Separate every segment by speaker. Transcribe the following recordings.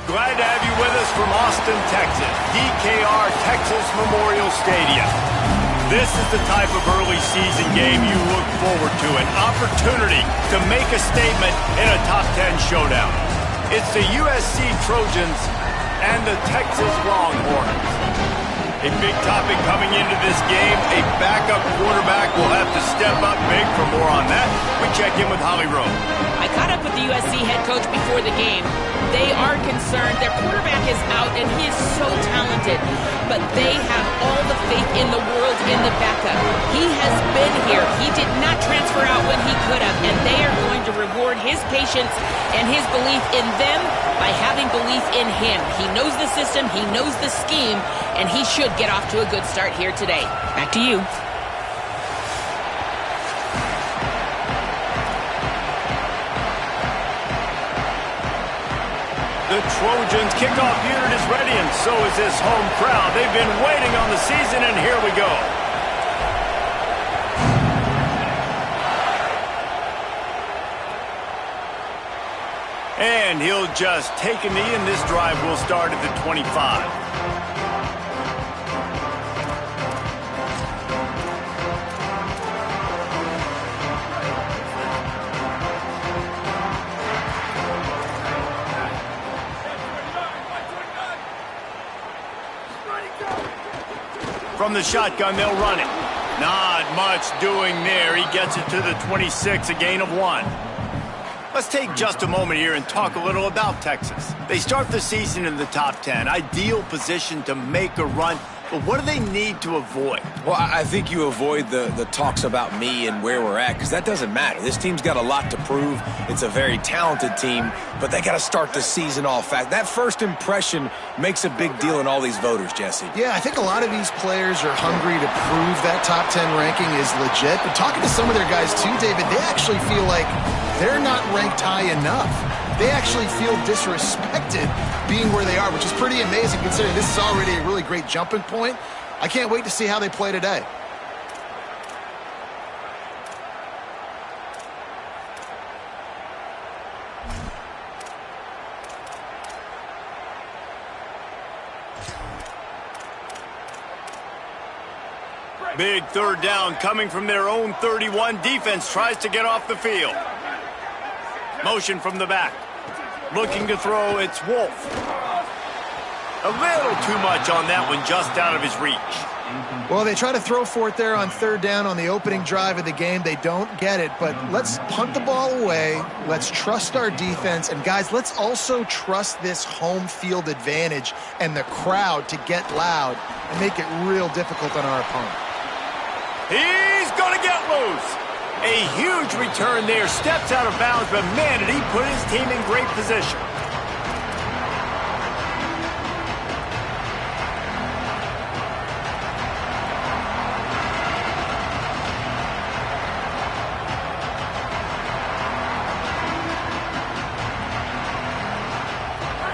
Speaker 1: Glad to have you with us from Austin, Texas, DKR Texas Memorial Stadium. This is the type of early season game you look forward to, an opportunity to make a statement in a top 10 showdown. It's the USC Trojans and the Texas Longhorns. A big topic coming into this game, a backup quarterback will have to step up big. For more on that, we check in with Holly Rowe.
Speaker 2: I caught up with the USC head coach before the game. They are concerned. Their quarterback is out, and he is so talented. But they have all the faith in the world in the backup. He has been here. He did not transfer out when he could have, and they are going to reward his patience and his belief in them by having belief in him. He knows the system, he knows the scheme, and he should get off to a good start here today. Back to you.
Speaker 1: The Trojans' kickoff unit is ready, and so is this home crowd. They've been waiting on the season, and here we go. And he'll just take a knee, and this drive will start at the 25. From the shotgun, they'll run it. Not much doing there. He gets it to the 26, a gain of 1. Let's take just a moment here and talk a little about Texas. They start the season in the top 10. Ideal position to make a run. But what do they need to avoid?
Speaker 3: Well, I think you avoid the talks about me and where we're at, because that doesn't matter. This team's got a lot to prove. It's a very talented team, but they got to start the season off fast. That first impression makes a big deal in all these voters, Jesse.
Speaker 4: Yeah, I think a lot of these players are hungry to prove that top 10 ranking is legit. But talking to some of their guys too, David, they actually feel like they're not ranked high enough. They actually feel disrespected being where they are, which is pretty amazing considering this is already a really great jumping point. I can't wait to see how they play today.
Speaker 1: Big third down coming from their own 31. Defense tries to get off the field. Motion from the back. Looking to throw, it's Wolf. A little too much on that one, just out of his reach.
Speaker 4: Well, they try to throw for it there on third down on the opening drive of the game. They don't get it, but let's punt the ball away. Let's trust our defense. And, guys, let's also trust this home field advantage and the crowd to get loud and make it real difficult on our opponent.
Speaker 1: He's going to get loose. A huge return there. Steps out of bounds, but, man, did he put his team in great position.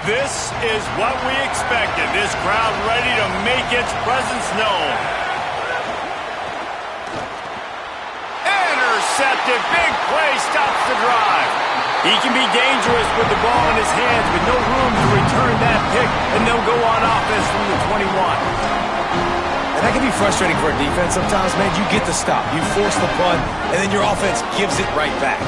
Speaker 1: This is what we expected. This crowd ready to make its presence known. Intercepted. Big play stops the drive. He can be dangerous with the ball in his hands, but no room to return that pick, and they'll go on offense from the 21.
Speaker 3: And that can be frustrating for a defense sometimes, man. You get the stop, you force the punt, and then your offense gives it right back.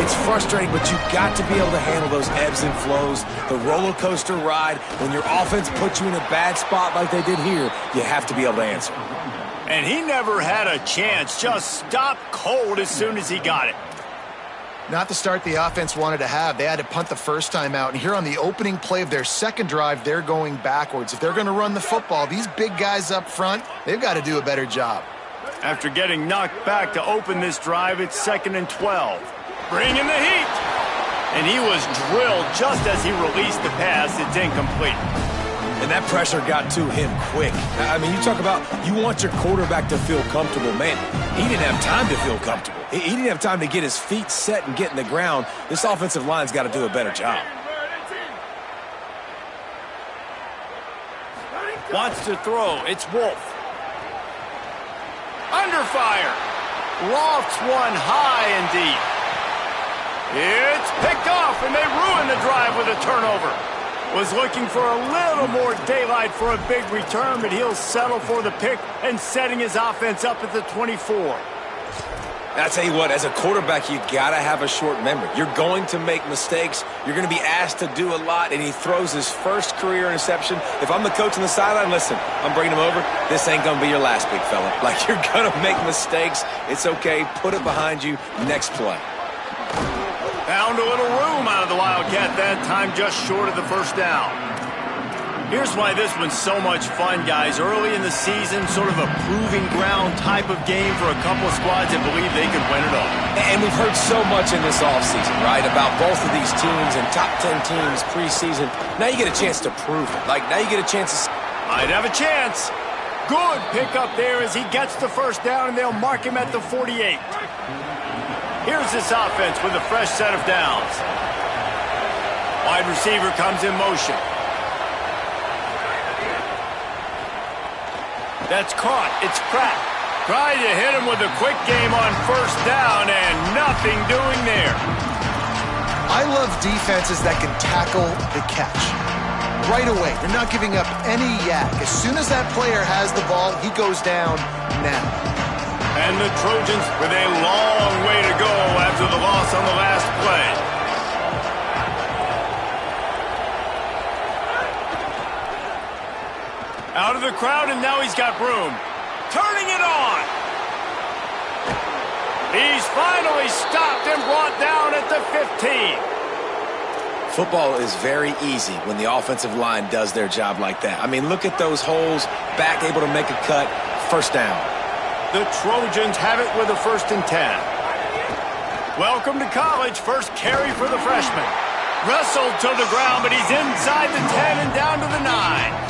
Speaker 3: It's frustrating, but you've got to be able to handle those ebbs and flows, the roller coaster ride. When your offense puts you in a bad spot like they did here, you have to be able to answer.
Speaker 1: And he never had a chance, just stopped cold as soon as he got it.
Speaker 4: Not the start the offense wanted to have. They had to punt the first time out. And here on the opening play of their second drive, they're going backwards. If they're going to run the football, these big guys up front, they've got to do a better job.
Speaker 1: After getting knocked back to open this drive, it's 2nd and 12. Bring in the heat. And he was drilled just as he released the pass. It's incomplete.
Speaker 3: And that pressure got to him quick. I mean, you talk about you want your quarterback to feel comfortable. Man, he didn't have time to feel comfortable. He didn't have time to get his feet set and get in the ground. This offensive line's got to do a better job.
Speaker 1: Wants to throw. It's Wolf. Under fire. Lofts one high and deep. It's picked off, and they ruin the drive with a turnover. Was looking for a little more daylight for a big return, but he'll settle for the pick and setting his offense up at the 24.
Speaker 3: I tell you what, as a quarterback, you got to have a short memory. You're going to make mistakes. You're going to be asked to do a lot, and he throws his first career interception. If I'm the coach on the sideline, listen, I'm bringing him over. This ain't going to be your last, big fella. Like, you're going to make mistakes. It's okay. Put it behind you. Next play.
Speaker 1: Found a little room out of the Wildcat that time, just short of the first down. Here's why this one's so much fun, guys. Early in the season, sort of a proving ground type of game for a couple of squads that believe they could win it all.
Speaker 3: And we've heard so much in this offseason, right, about both of these teams and top 10 teams preseason. Now you get a chance to prove it. Like, now you get a chance to...
Speaker 1: Might have a chance. Good pickup there as he gets the first down, and they'll mark him at the 48. Here's this offense with a fresh set of downs. Wide receiver comes in motion. That's caught. It's Pratt. Tried to hit him with a quick game on first down, and nothing doing there.
Speaker 4: I love defenses that can tackle the catch. Right away, they're not giving up any yak. As soon as that player has the ball, he goes down now.
Speaker 1: And the Trojans with a long way to go after the loss on the last play. Out of the crowd, and now he's got room. Turning it on. He's finally stopped and brought down at the 15.
Speaker 3: Football is very easy when the offensive line does their job like that. I mean, look at those holes, back able to make a cut, first down.
Speaker 1: The Trojans have it with a 1st and 10. Welcome to college, first carry for the freshman. Wrestled to the ground, but he's inside the 10 and down to the 9.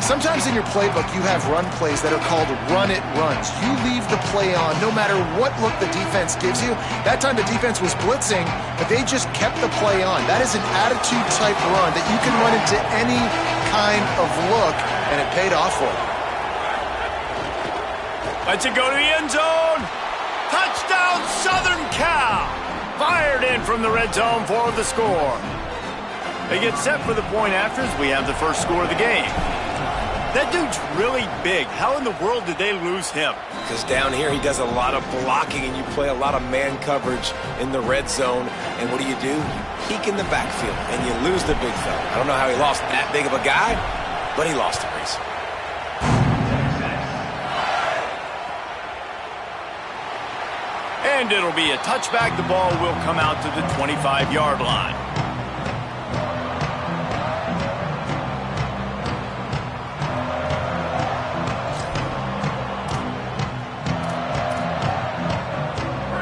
Speaker 4: Sometimes in your playbook, you have run plays that are called run-it runs. You leave the play on no matter what look the defense gives you. That time the defense was blitzing, but they just kept the play on. That is an attitude-type run that you can run into any kind of look, and it paid off for them.
Speaker 1: Lets it go to the end zone. Touchdown, Southern Cal. Fired in from the red zone for the score. They get set for the point after as we have the first score of the game. That dude's really big. How in the world did they lose him?
Speaker 3: Because down here he does a lot of blocking and you play a lot of man coverage in the red zone. And what do? You peek in the backfield and you lose the big fella. I don't know how he lost that big of a guy, but he lost the race.
Speaker 1: And it'll be a touchback. The ball will come out to the 25-yard line.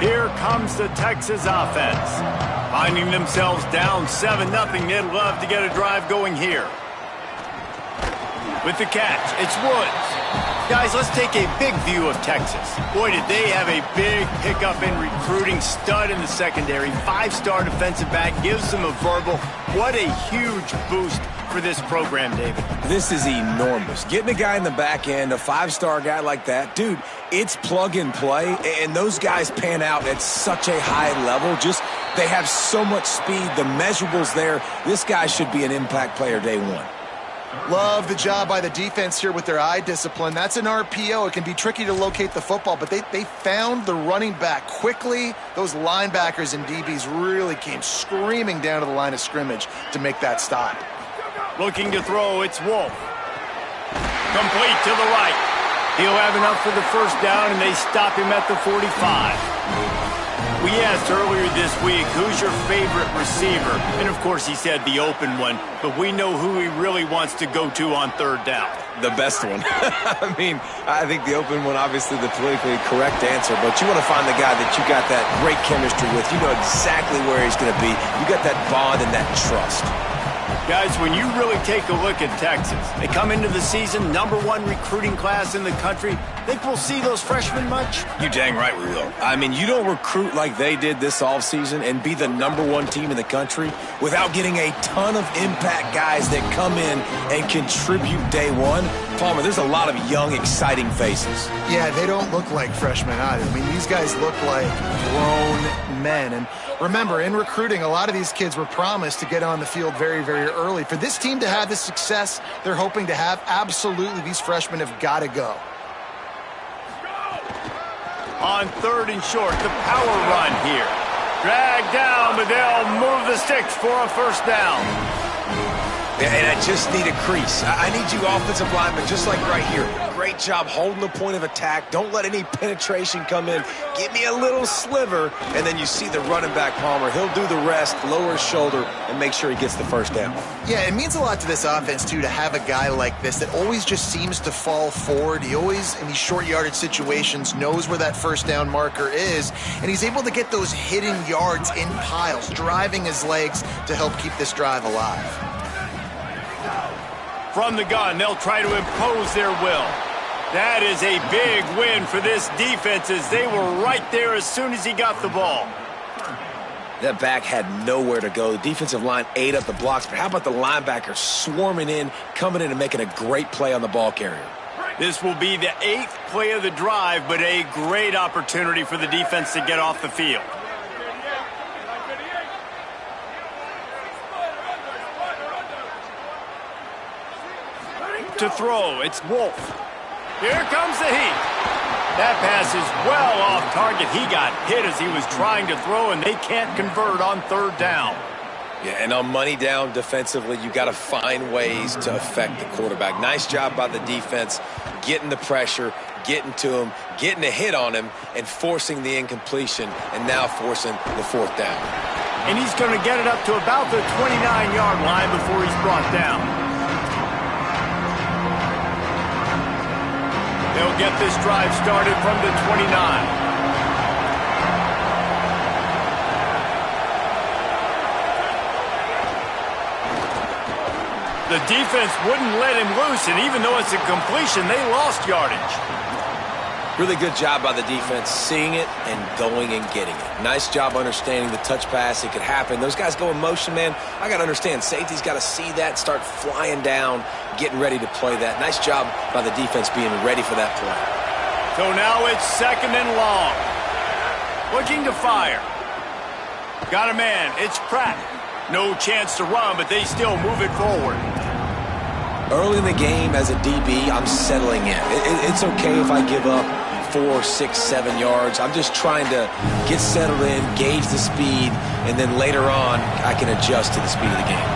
Speaker 1: Here comes the Texas offense. Finding themselves down 7-0, they'd love to get a drive going here. With the catch, it's Woods. Guys, let's take a big view of Texas. Boy, did they have a big pickup in recruiting. Stud in the secondary. 5-star defensive back. Gives them a verbal. What a huge boost for this program, David.
Speaker 3: This is enormous. Getting a guy in the back end, a 5-star guy like that, dude, it's plug and play, and those guys pan out at such a high level. Just, they have so much speed. The measurables there. This guy should be an impact player day one.
Speaker 4: Love the job by the defense here with their eye discipline. That's an RPO. It can be tricky to locate the football, but they found the running back quickly. Those linebackers and DBs really came screaming down to the line of scrimmage to make that stop.
Speaker 1: Looking to throw, it's Wolf. Complete to the right. He'll have enough for the first down, and they stop him at the 45. We asked earlier this week, who's your favorite receiver? And, of course, he said the open one, but we know who he really wants to go to on third down.
Speaker 3: The best one. I mean, I think the open one, obviously the politically correct answer, but you want to find the guy that you got that great chemistry with. You know exactly where he's going to be. You got that bond and that trust.
Speaker 1: Guys, when you really take a look at Texas, they come into the season, #1 recruiting class in the country. Think we'll see those freshmen much?
Speaker 3: You dang right we will. I mean, you don't recruit like they did this offseason and be the #1 team in the country without getting a ton of impact guys that come in and contribute day one. Palmer, there's a lot of young, exciting faces.
Speaker 4: Yeah, they don't look like freshmen either. I mean, these guys look like grown men. And Remember, in recruiting, a lot of these kids were promised to get on the field very, very early. For this team to have the success they're hoping to have, absolutely these freshmen have got to go.
Speaker 1: On 3rd and short, the power run here. Dragged down, but they'll move the sticks for a first down.
Speaker 3: And I just need a crease. I need you offensive linemen, just like right here. Great job holding the point of attack. Don't let any penetration come in. Give me a little sliver, and then you see the running back, Palmer. He'll do the rest, lower his shoulder, and make sure he gets the first down.
Speaker 4: Yeah, it means a lot to this offense, too, to have a guy like this that always just seems to fall forward. He always, in these short yardage situations, knows where that first down marker is, and he's able to get those hidden yards in piles, driving his legs to help keep this drive alive.
Speaker 1: From the gun, they'll try to impose their will. That is a big win for this defense as they were right there as soon as he got the ball.
Speaker 3: That back had nowhere to go. The defensive line ate up the blocks, but how about the linebackers swarming in, coming in and making a great play on the ball carrier?
Speaker 1: This will be the 8th play of the drive, but a great opportunity for the defense to get off the field. To throw, it's Wolf. Here comes the heat. That pass is well off target. He got hit as he was trying to throw, and they can't convert on 3rd down.
Speaker 3: Yeah, and on money down defensively, you got to find ways to affect the quarterback. Nice job by the defense, getting the pressure, getting to him, getting a hit on him, and forcing the incompletion, and now forcing the 4th down.
Speaker 1: And he's going to get it up to about the 29-yard line before he's brought down. They'll get this drive started from the 29. The defense wouldn't let him loose, and even though it's a completion, they lost yardage.
Speaker 3: Really good job by the defense, seeing it and going and getting it. Nice job understanding the touch pass. It could happen. Those guys go in motion, man. I got to understand. Safety's got to see that, start flying down, getting ready to play that. Nice job by the defense being ready for that play.
Speaker 1: So now it's 2nd and long. Looking to fire. Got a man. It's Pratt. No chance to run, but they still move it forward.
Speaker 3: Early in the game, as a DB, I'm settling in. It's okay if I give up 4, 6, 7 yards. I'm just trying to get settled in, gauge the speed, and then later on, I can adjust to the speed of the game.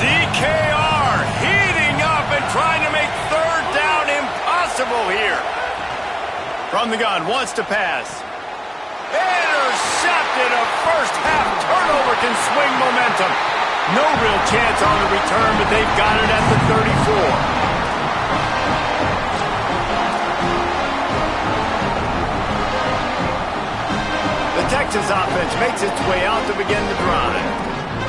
Speaker 1: DKR heating up and trying to make 3rd down impossible here. From the gun, wants to pass. Intercepted. A first-half turnover can swing momentum. No real chance on the return, but they've got it at the 34. The Texas offense makes its way out to begin the drive.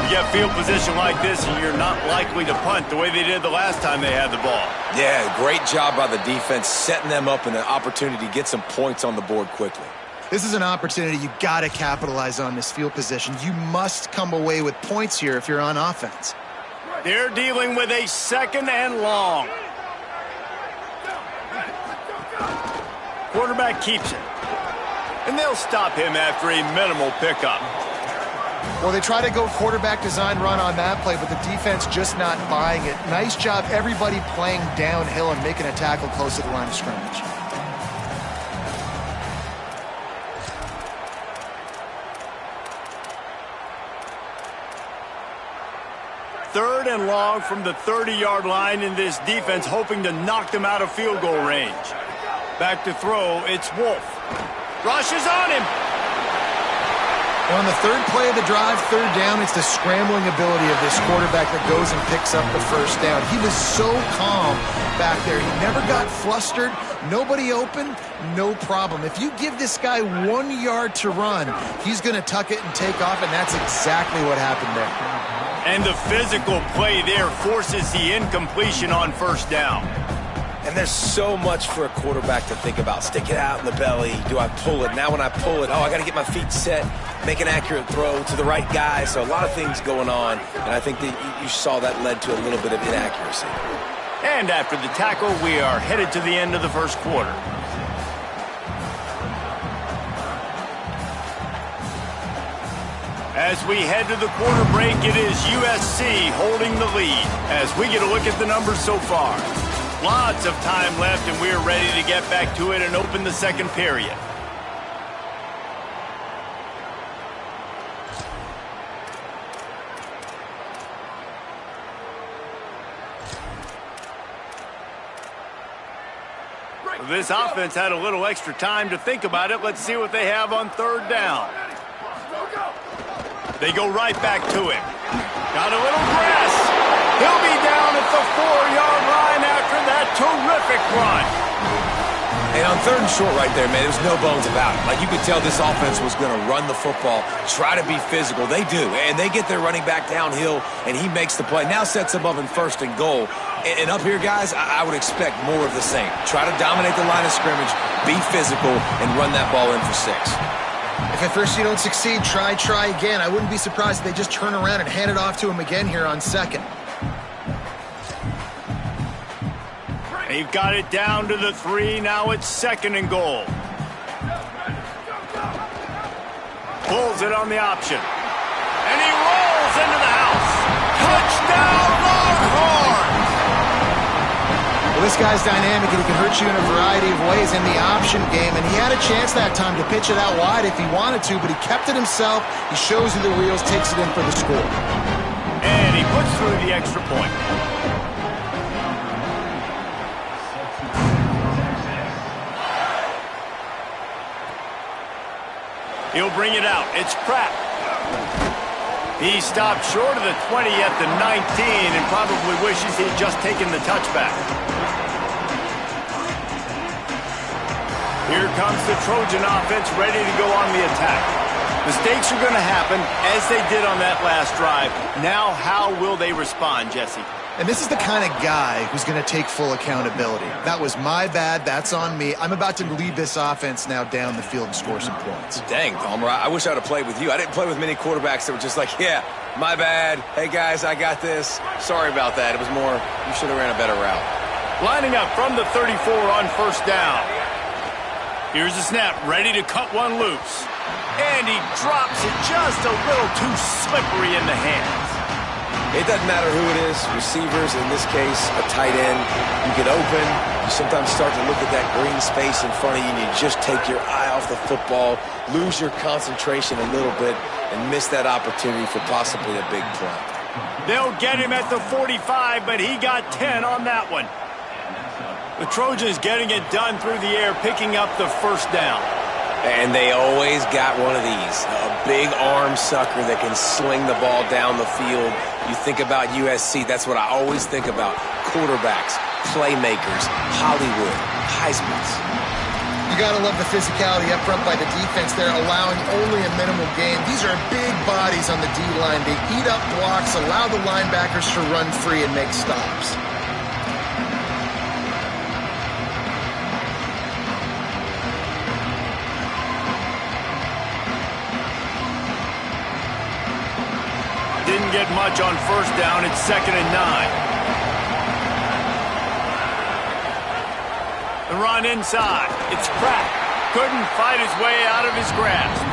Speaker 1: You get field position like this, and you're not likely to punt the way they did the last time they had the ball.
Speaker 3: Yeah, great job by the defense, setting them up in an opportunity to get some points on the board quickly.
Speaker 4: This is an opportunity you got to capitalize on this field position. You must come away with points here if you're on offense.
Speaker 1: They're dealing with a 2nd and long. Quarterback keeps it. And they'll stop him after a minimal pickup.
Speaker 4: Well, they try to go quarterback design run on that play, but the defense just not buying it. Nice job, everybody playing downhill and making a tackle close to the line of scrimmage.
Speaker 1: Third and long from the 30-yard line, in this defense hoping to knock them out of field goal range. Back to throw, it's Wolf. Rushes on him.
Speaker 4: On the 3rd play of the drive, 3rd down, it's the scrambling ability of this quarterback that goes and picks up the first down. He was so calm back there. He never got flustered. Nobody open, no problem. If you give this guy 1 yard to run, he's going to tuck it and take off, and that's exactly what happened there.
Speaker 1: And the physical play there forces the incompletion on first down.
Speaker 3: And there's so much for a quarterback to think about. Stick it out in the belly. Do I pull it? Now when I pull it, I got to get my feet set, make an accurate throw to the right guy. So a lot of things going on, and I think that you saw that led to a little bit of inaccuracy.
Speaker 1: And after the tackle, we are headed to the end of the first quarter. As we head to the quarter break, it is USC holding the lead as we get a look at the numbers so far. Lots of time left, and we're ready to get back to it and open the second period. This offense had a little extra time to think about it. Let's see what they have on third down. They go right back to him. Got a little grass. He'll be down at the 4-yard line after that terrific run.
Speaker 3: And on third and short right there, man, there's no bones about it. Like, you could tell this offense was going to run the football, try to be physical. They do, and they get their running back downhill, and he makes the play. Now sets them up in first and goal. And up here, guys, I would expect more of the same. Try to dominate the line of scrimmage, be physical, and run that ball in for 6.
Speaker 4: If at first you don't succeed, try again. I wouldn't be surprised if they just turn around and hand it off to him again here on second.
Speaker 1: They've got it down to the 3. Now it's second and goal. Pulls it on the option. And he rolls into the house. Touchdown, Longhorns!
Speaker 4: Well, this guy's dynamic, and he can hurt you in a variety of ways in the option game. And he had a chance that time to pitch it out wide if he wanted to, but he kept it himself. He shows you the wheels, takes it in for the score.
Speaker 1: And he puts through the extra point. He'll bring it out. It's Pratt. He stopped short of the 20 at the 19 and probably wishes he'd just taken the touchback. Here comes the Trojan offense ready to go on the attack. Mistakes are going to happen as they did on that last drive. Now how will they respond, Jesse?
Speaker 4: And this is the kind of guy who's going to take full accountability. That was my bad. That's on me. I'm about to lead this offense now down the field and score some points.
Speaker 3: Dang, Palmer, I wish I'd have played with you. I didn't play with many quarterbacks that were just like, yeah, my bad. Hey, guys, I got this. Sorry about that. It was more, you should have ran a better route.
Speaker 1: Lining up from the 34 on first down. Here's the snap, ready to cut one loose. And he drops it just a little too slippery in the hands.
Speaker 3: It doesn't matter who it is, receivers, in this case, a tight end. You get open, you sometimes start to look at that green space in front of you, and you just take your eye off the football, lose your concentration a little bit, and miss that opportunity for possibly a big play.
Speaker 1: They'll get him at the 45, but he got 10 on that one. The Trojans getting it done through the air, picking up the first down.
Speaker 3: And they always got one of these, a big arm sucker that can sling the ball down the field. You think about USC, that's what I always think about. Quarterbacks, playmakers, Hollywood, Heismans.
Speaker 4: You got to love the physicality up front by the defense there, allowing only a minimal gain. These are big bodies on the D-line. They eat up blocks, allow the linebackers to run free and make stops.
Speaker 1: Didn't get much on first down. It's second and 9. The run inside. It's Pratt. Couldn't fight his way out of his grasp.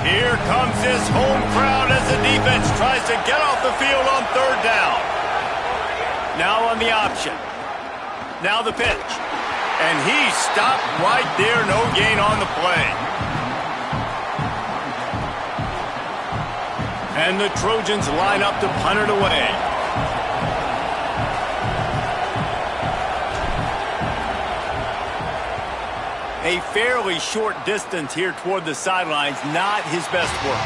Speaker 1: Here comes his home crowd as the defense tries to get off the field on third down. Now on the option. Now the pitch. And he stopped right there. No gain on the play. And the Trojans line up to punt it away. A fairly short distance here toward the sidelines, not his best work.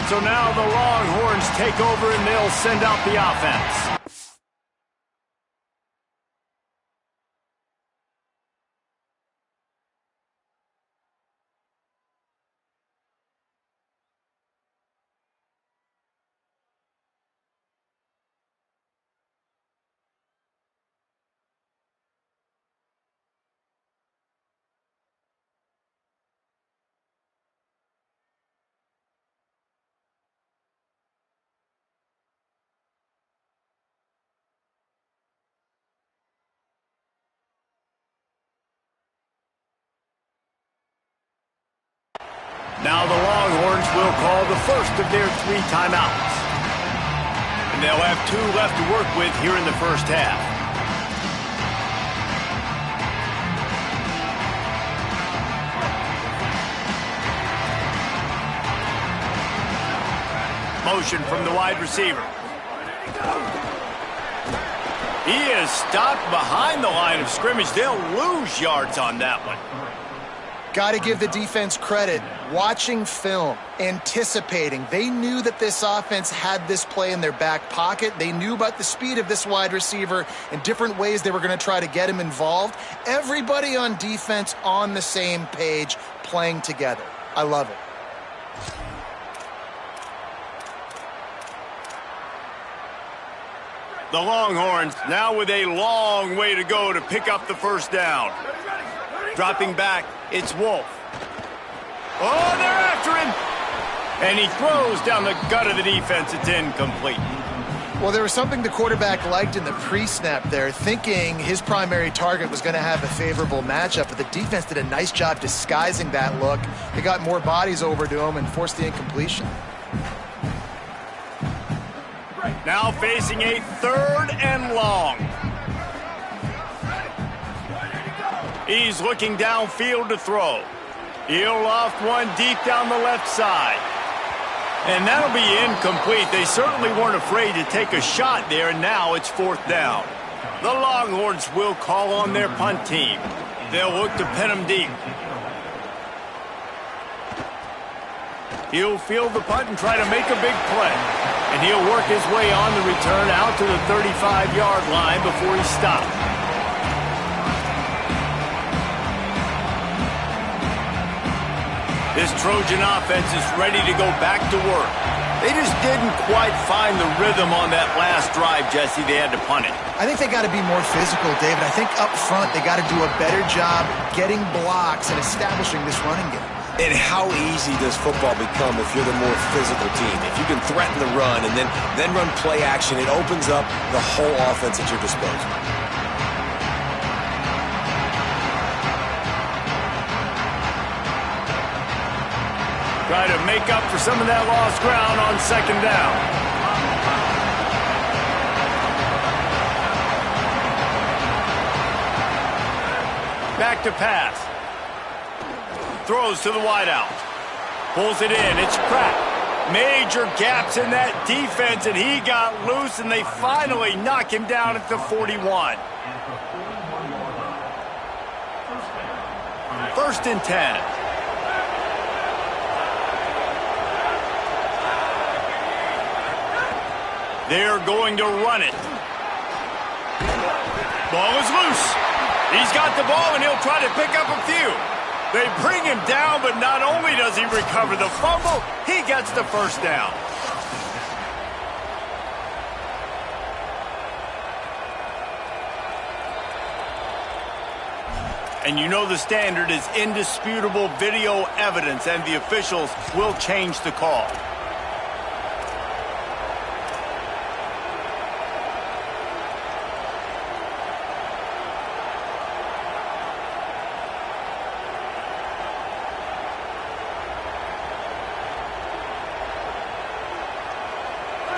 Speaker 1: So now the Longhorns take over and they'll send out the offense. Now the Longhorns will call the first of their 3 timeouts. And they'll have 2 left to work with here in the first half. Motion from the wide receiver. He is stopped behind the line of scrimmage. They'll lose yards on that one.
Speaker 4: Got to give the defense credit. Watching film, anticipating. They knew that this offense had this play in their back pocket. They knew about the speed of this wide receiver and different ways they were going to try to get him involved. Everybody on defense on the same page, playing together. I love it.
Speaker 1: The Longhorns now with a long way to go to pick up the first down. Dropping back, it's Wolf. Oh, they're after him. And he throws down the gut of the defense. It's incomplete.
Speaker 4: Well, there was something the quarterback liked in the pre-snap there, thinking his primary target was going to have a favorable matchup, but the defense did a nice job disguising that look. They got more bodies over to him and forced the incompletion.
Speaker 1: Now facing a 3rd and long. He's looking downfield to throw. He'll loft one deep down the left side. And that'll be incomplete. They certainly weren't afraid to take a shot there, and now it's 4th down. The Longhorns will call on their punt team. They'll look to pin him deep. He'll field the punt and try to make a big play. And he'll work his way on the return out to the 35-yard line before he stopped. This Trojan offense is ready to go back to work. They just didn't quite find the rhythm on that last drive, Jesse. They had to punt it.
Speaker 4: I think they got to be more physical, David. I think up front they got to do a better job getting blocks and establishing this running game.
Speaker 3: And how easy does football become if you're the more physical team? If you can threaten the run and then run play action, it opens up the whole offense at your disposal.
Speaker 1: Try to make up for some of that lost ground on 2nd down. Back to pass. Throws to the wideout. Pulls it in. It's Pratt. Major gaps in that defense, and he got loose, and they finally knock him down at the 41. 1st and 10. They're going to run it. Ball is loose. He's got the ball, and he'll try to pick up a few. They bring him down, but not only does he recover the fumble, he gets the 1st down. And you know the standard is indisputable video evidence, and the officials will change the call.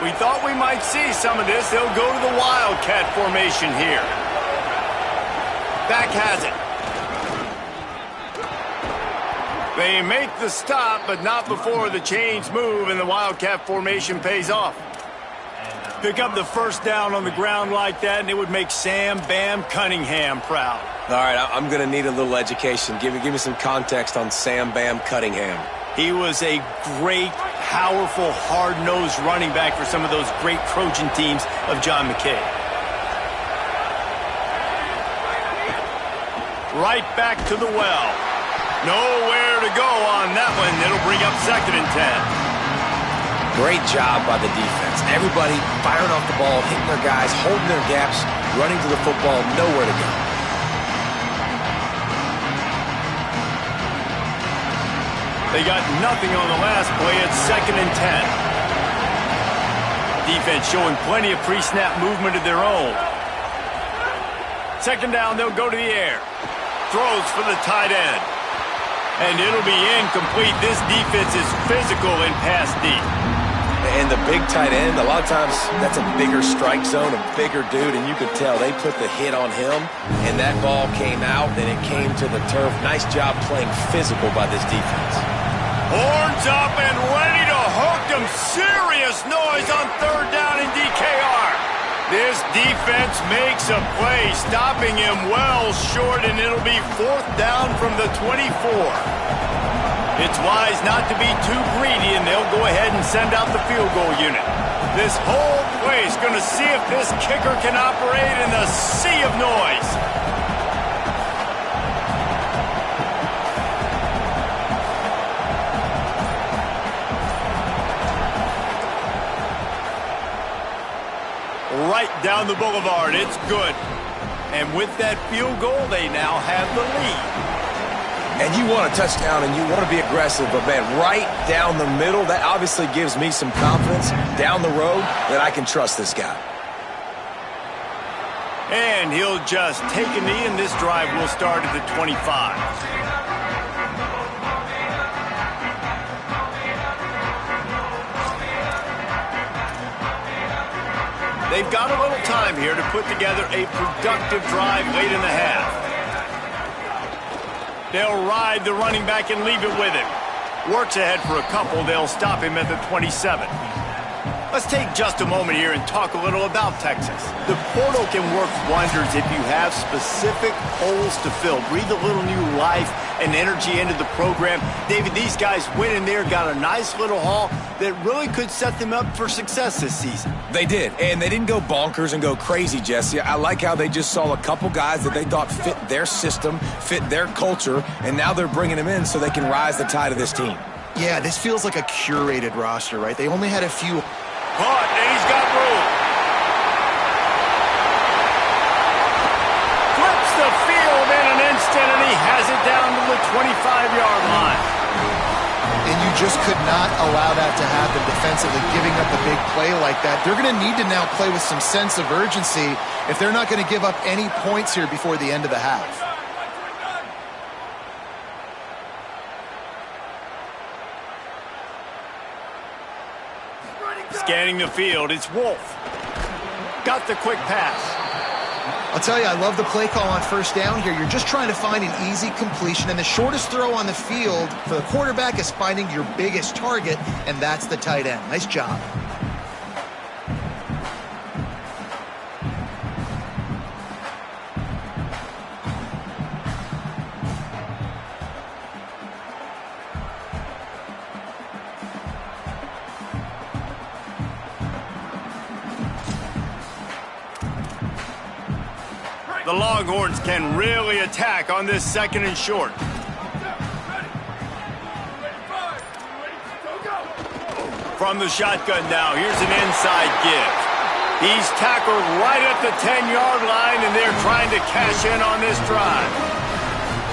Speaker 1: We thought we might see some of this. They'll go to the Wildcat formation here. Back has it. They make the stop, but not before the chains move and the Wildcat formation pays off. Pick up the 1st down on the ground like that, and it would make Sam Bam Cunningham proud.
Speaker 3: All right, I'm going to need a little education. Give me some context on Sam Bam Cunningham.
Speaker 1: He was a great, powerful, hard-nosed running back for some of those great Trojan teams of John McKay. Right back to the well. Nowhere to go on that one. It'll bring up 2nd and 10.
Speaker 3: Great job by the defense. Everybody firing off the ball, hitting their guys, holding their gaps, running to the football, nowhere to go.
Speaker 1: They got nothing on the last play. It's 2nd and 10. Defense showing plenty of pre-snap movement of their own. 2nd down, they'll go to the air. Throws for the tight end. And it'll be incomplete. This defense is physical in pass deep.
Speaker 3: And the big tight end, a lot of times that's a bigger strike zone, a bigger dude, and you could tell they put the hit on him, and that ball came out, and it came to the turf. Nice job playing physical by this defense.
Speaker 1: Horns up and ready to hook them. Serious noise on third down in DKR. This defense makes a play, stopping him well short, and it'll be fourth down from the 24. It's wise not to be too greedy, and they'll go ahead and send out the field goal unit. This whole play is going to see if this kicker can operate in the sea of noise. Right down the boulevard. It's good. And with that field goal, they now have the lead.
Speaker 3: And you want a touchdown and you want to be aggressive, but man, right down the middle, that obviously gives me some confidence down the road that I can trust this guy.
Speaker 1: And he'll just take a knee, and this drive will start at the 25. They've got a little time here to put together a productive drive late in the half. They'll ride the running back and leave it with him. Works ahead for a couple. They'll stop him at the 27. Let's take just a moment here and talk a little about Texas. The portal can work wonders if you have specific holes to fill. Breathe a little new life and energy into the program. David, these guys went in there, got a nice little haul that really could set them up for success this season.
Speaker 3: They did, and they didn't go bonkers and go crazy, Jesse. I like how they just saw a couple guys that they thought fit their system, fit their culture, and now they're bringing them in so they can rise the tide of this team.
Speaker 4: Yeah, this feels like a curated roster, right? They only had a few.
Speaker 1: Caught, and he's got room. Flips the field in an instant, and he has it down to the 25-yard line.
Speaker 4: And you just could not allow that to happen defensively, giving up a big play like that. They're going to need to now play with some sense of urgency if they're not going to give up any points here before the end of the half.
Speaker 1: Scanning the field, it's Wolf. Got the quick pass.
Speaker 4: I'll tell you, I love the play call on first down here. You're just trying to find an easy completion, and the shortest throw on the field for the quarterback is finding your biggest target, and that's the tight end. Nice job.
Speaker 1: The Longhorns can really attack on this second and short. From the shotgun now, here's an inside give. He's tackled right at the 10-yard line, and they're trying to cash in on this drive.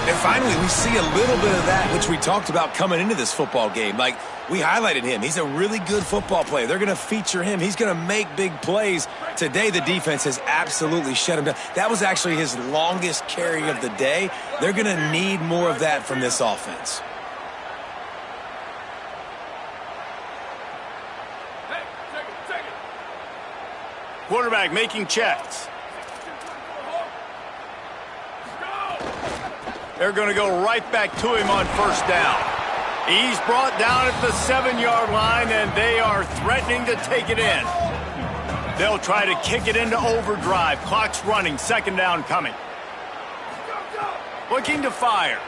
Speaker 3: And finally, we see a little bit of that, which we talked about coming into this football game. Like, we highlighted him. He's a really good football player. They're going to feature him. He's going to make big plays. Today, the defense has absolutely shut him down. That was actually his longest carry of the day. They're going to need more of that from this offense.
Speaker 1: Quarterback making checks. They're going to go right back to him on first down. He's brought down at the 7-yard line, and they are threatening to take it in. They'll try to kick it into overdrive. Clock's running. Second down coming. Looking to fire.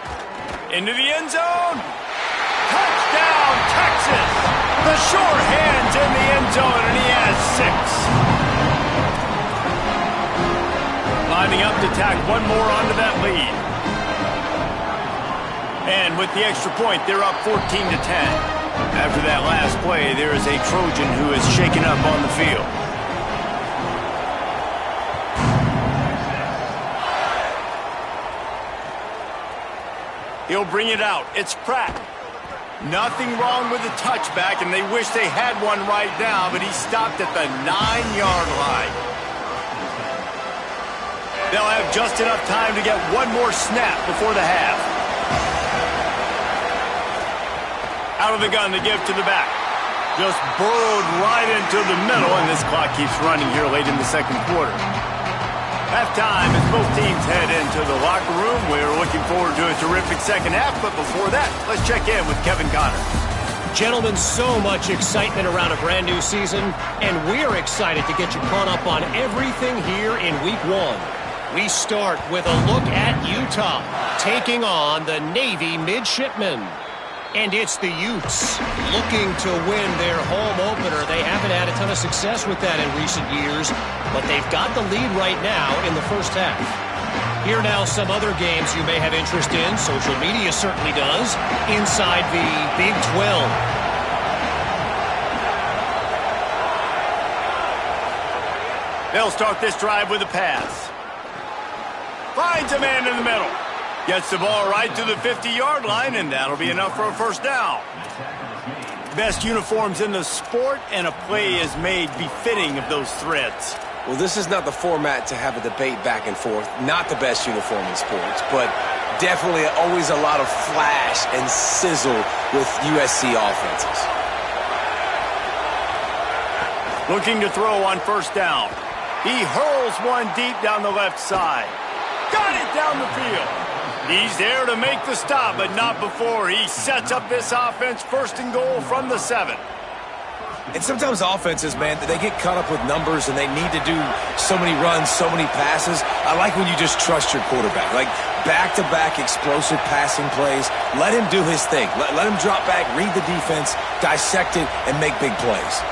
Speaker 1: Into the end zone. Touchdown, Texas. The short hand's in the end zone, and he has 6. Lining up to tack one more onto that lead. And with the extra point, they're up 14-10. After that last play, there is a Trojan who is shaken up on the field. He'll bring it out. It's Pratt. Nothing wrong with the touchback, and they wish they had one right now, but he stopped at the 9-yard line. They'll have just enough time to get one more snap before the half. Out of the gun to give to the back. Just burrowed right into the middle, and this clock keeps running here late in the second quarter. Halftime as both teams head into the locker room. We're looking forward to a terrific second half, but before that, let's check in with Kevin Connor.
Speaker 5: Gentlemen, so much excitement around a brand new season, and we're excited to get you caught up on everything here in Week 1. We start with a look at Utah, taking on the Navy Midshipmen. And it's the Utes looking to win their home opener. They haven't had a ton of success with that in recent years, but they've got the lead right now in the first half. Here now some other games you may have interest in. Social media certainly does. Inside the Big 12.
Speaker 1: They'll start this drive with a pass. Finds a man in the middle. Gets the ball right to the 50-yard line, and that'll be enough for a first down. Best uniforms in the sport, and a play is made befitting of those threads.
Speaker 3: Well, this is not the format to have a debate back and forth. Not the best uniform in sports, but definitely always a lot of flash and sizzle with USC offenses.
Speaker 1: Looking to throw on first down. He hurls one deep down the left side. Got it down the field. He's there to make the stop, but not before he sets up this offense first and goal from the 7.
Speaker 3: And sometimes offenses, man, they get caught up with numbers and they need to do so many runs, so many passes. I like when you just trust your quarterback. Like back-to-back explosive passing plays. Let him do his thing. Let him drop back, read the defense, dissect it, and make big plays.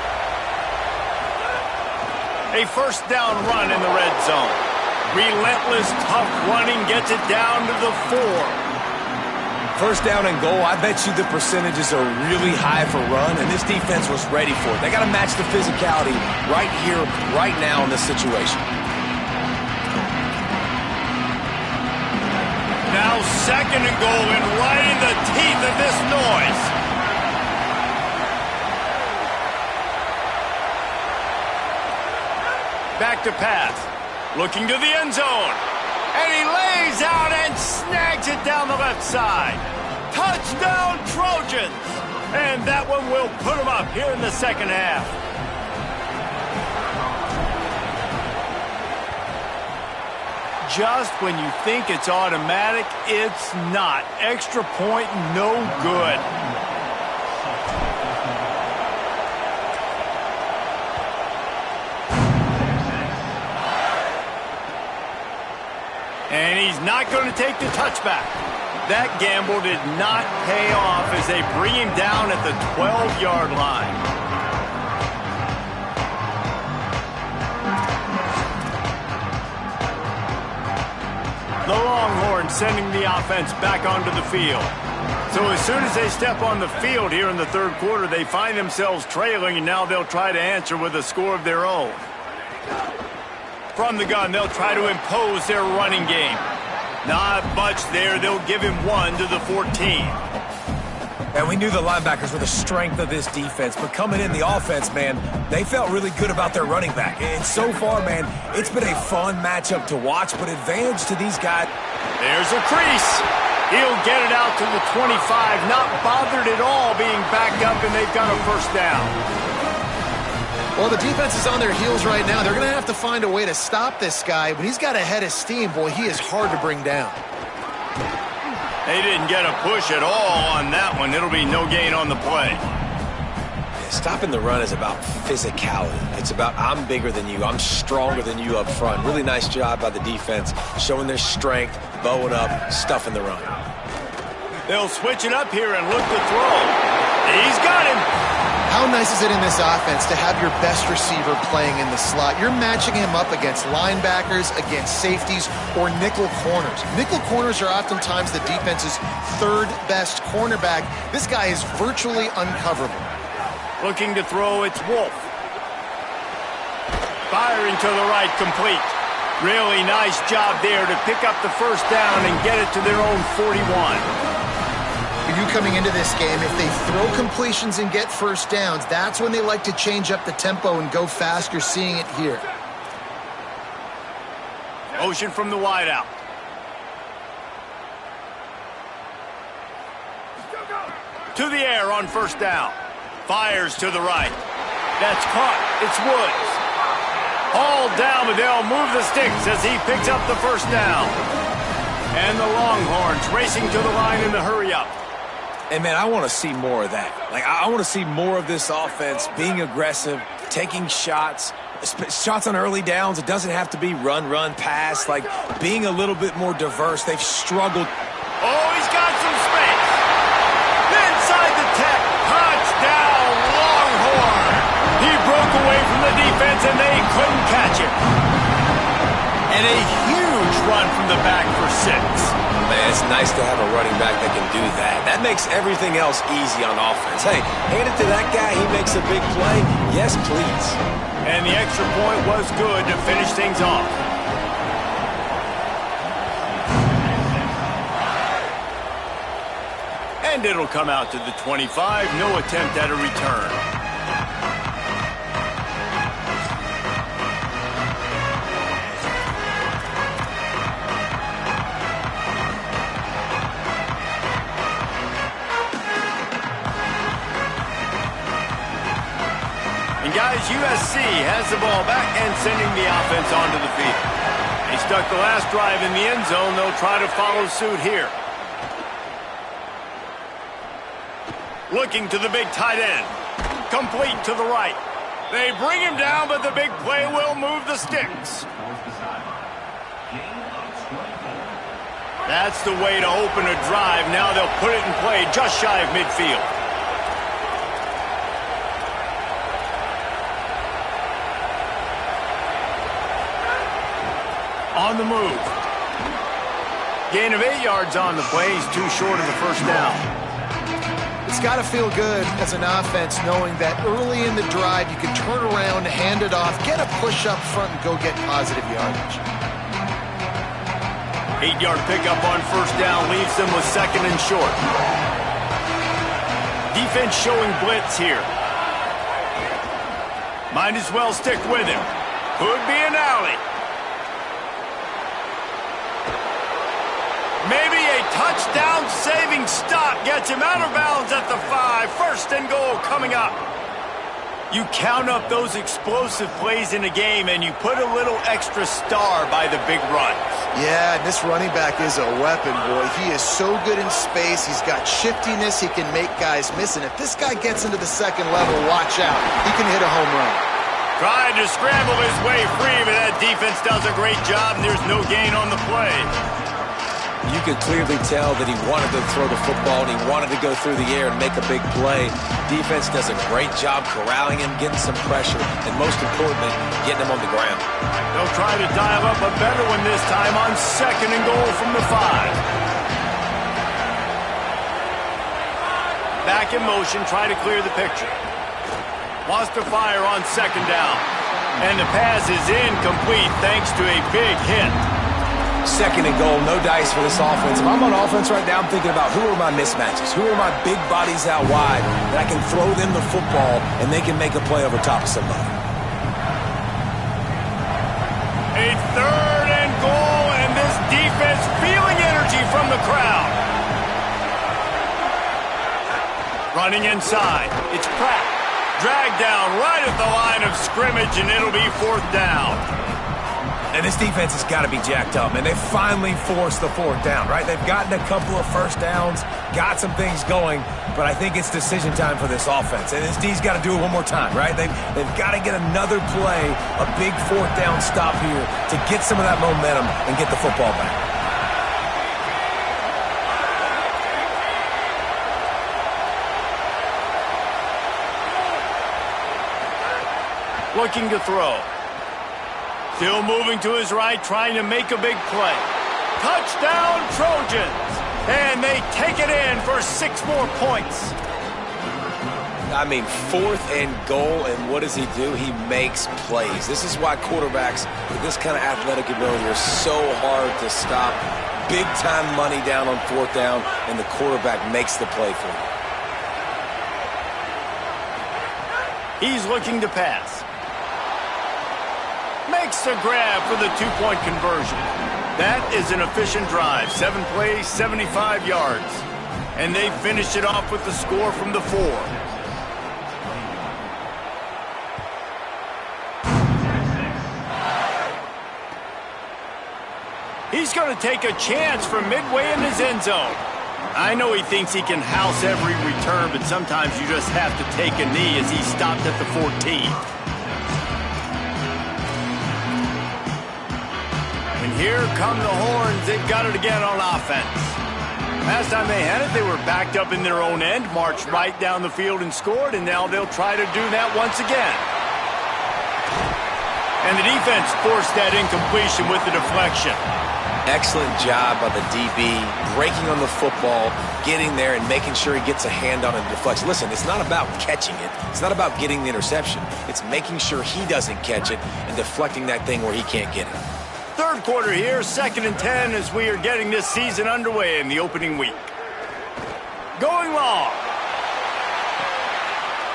Speaker 1: A first down run in the red zone. Relentless, tough running gets it down to the 4.
Speaker 3: First down and goal, I bet you the percentages are really high for run, and this defense was ready for it. They got to match the physicality right here, right now in this situation.
Speaker 1: Now second and goal, and right in the teeth of this noise. Back to pass. Looking to the end zone. And he lays out and snags it down the left side. Touchdown, Trojans! And that one will put them up here in the second half. Just when you think it's automatic, it's not. Extra point, no good. And he's not going to take the touchback. That gamble did not pay off as they bring him down at the 12-yard line. The Longhorns sending the offense back onto the field. So as soon as they step on the field here in the third quarter, they find themselves trailing, and now they'll try to answer with a score of their own. From the gun, they'll try to impose their running game. Not much there. They'll give him 1 to the 14.
Speaker 3: And we knew the linebackers were the strength of this defense, but coming in the offense, man, they felt really good about their running back. And so far, man, it's been a fun matchup to watch, but advantage to these guys.
Speaker 1: There's a crease. He'll get it out to the 25, not bothered at all being backed up, and they've got a first down.
Speaker 4: Well, the defense is on their heels right now. They're going to have to find a way to stop this guy. When he's got a head of steam, boy, he is hard to bring down.
Speaker 1: They didn't get a push at all on that one. It'll be no gain on the play.
Speaker 3: Stopping the run is about physicality. It's about I'm bigger than you. I'm stronger than you up front. Really nice job by the defense, showing their strength, bowing up, stuffing the run.
Speaker 1: They'll switch it up here and look to throw. He's got him.
Speaker 4: How nice is it in this offense to have your best receiver playing in the slot? You're matching him up against linebackers, against safeties, or nickel corners. Nickel corners are oftentimes the defense's third best cornerback. This guy is virtually uncoverable.
Speaker 1: Looking to throw, it's Wolf. Firing to the right, complete. Really nice job there to pick up the first down and get it to their own 41.
Speaker 4: You coming into this game, if they throw completions and get first downs, that's when they like to change up the tempo and go fast. You're seeing it here.
Speaker 1: Motion from the wideout. To the air on first down. Fires to the right. That's caught. It's Woods. Hauled down, but they'll move the sticks as he picks up the first down. And the Longhorns racing to the line in the hurry-up.
Speaker 3: And, man, I want to see more of that. Like, I want to see more of this offense being aggressive, taking shots on early downs. It doesn't have to be run, pass. Like, being a little bit more diverse. They've struggled.
Speaker 1: Oh, he's got some space. Inside the 10. Touchdown, Longhorn. He broke away from the defense, and they couldn't catch him. And a huge run from the back for 6.
Speaker 3: Man, it's nice to have a running back that can do that. That makes everything else easy on offense. Hey, hand it to that guy. He makes a big play. Yes, please.
Speaker 1: And the extra point was good to finish things off. And it'll come out to the 25. No attempt at a return. And guys, USC has the ball back and sending the offense onto the field. They stuck the last drive in the end zone. They'll try to follow suit here. Looking to the big tight end. Complete to the right. They bring him down, but the big play will move the sticks. That's the way to open a drive. Now they'll put it in play just shy of midfield. On the move. Gain of 8 yards on the play. He's too short of the first down.
Speaker 4: It's got to feel good as an offense knowing that early in the drive you can turn around, hand it off, get a push up front, and go get positive yardage.
Speaker 1: 8-yard pickup on first down leaves them with second and short. Defense showing blitz here. Might as well stick with him. Could be an alley. Maybe a touchdown-saving stop gets him out of bounds at the 5. First and goal coming up. You count up those explosive plays in a game, and you put a little extra star by the big runs.
Speaker 4: Yeah, this running back is a weapon, boy. He is so good in space. He's got shiftiness. He can make guys miss. And if this guy gets into the second level, watch out. He can hit a home run.
Speaker 1: Tried to scramble his way free, but that defense does a great job, and there's no gain on the play.
Speaker 3: You could clearly tell that he wanted to throw the football and he wanted to go through the air and make a big play. Defense does a great job corralling him, getting some pressure, and most importantly, getting him on the ground.
Speaker 1: They'll try to dial up a better one this time on second and goal from the 5. Back in motion, try to clear the picture. Wants to fire on second down. And the pass is incomplete thanks to a big hit.
Speaker 3: Second and goal, no dice for this offense. If I'm on offense right now, I'm thinking about who are my mismatches? Who are my big bodies out wide that I can throw them the football and they can make a play over top of somebody?
Speaker 1: A third and goal, and this defense feeling energy from the crowd. Running inside, it's Pratt. Dragged down right at the line of scrimmage, and it'll be fourth down.
Speaker 3: And this defense has got to be jacked up, man. They finally forced the fourth down, right? They've gotten a couple of first downs, got some things going, but I think it's decision time for this offense. And this D's got to do it one more time, right? They've got to get another play, a big fourth down stop here to get some of that momentum and get the football back.
Speaker 1: Looking to throw. Still moving to his right, trying to make a big play. Touchdown, Trojans! And they take it in for 6 more points.
Speaker 3: I mean, fourth and goal, and what does he do? He makes plays. This is why quarterbacks with this kind of athletic ability are so hard to stop. Big-time money down on fourth down, and the quarterback makes the play for you.
Speaker 1: He's looking to pass. Makes a grab for the 2-point conversion. That is an efficient drive. 7 plays, 75 yards. And they finish it off with the score from the 4. He's going to take a chance from midway in his end zone. I know he thinks he can house every return, but sometimes you just have to take a knee as he stopped at the 14. And here come the horns. They've got it again on offense. Last time they had it, they were backed up in their own end, marched right down the field and scored, and now they'll try to do that once again. And the defense forced that incompletion with the deflection.
Speaker 3: Excellent job by the DB, breaking on the football, getting there and making sure he gets a hand on a deflection. Listen, it's not about catching it. It's not about getting the interception. It's making sure he doesn't catch it and deflecting that thing where he can't get it.
Speaker 1: Third quarter here, 2nd and 10 as we are getting this season underway in the opening week. Going long.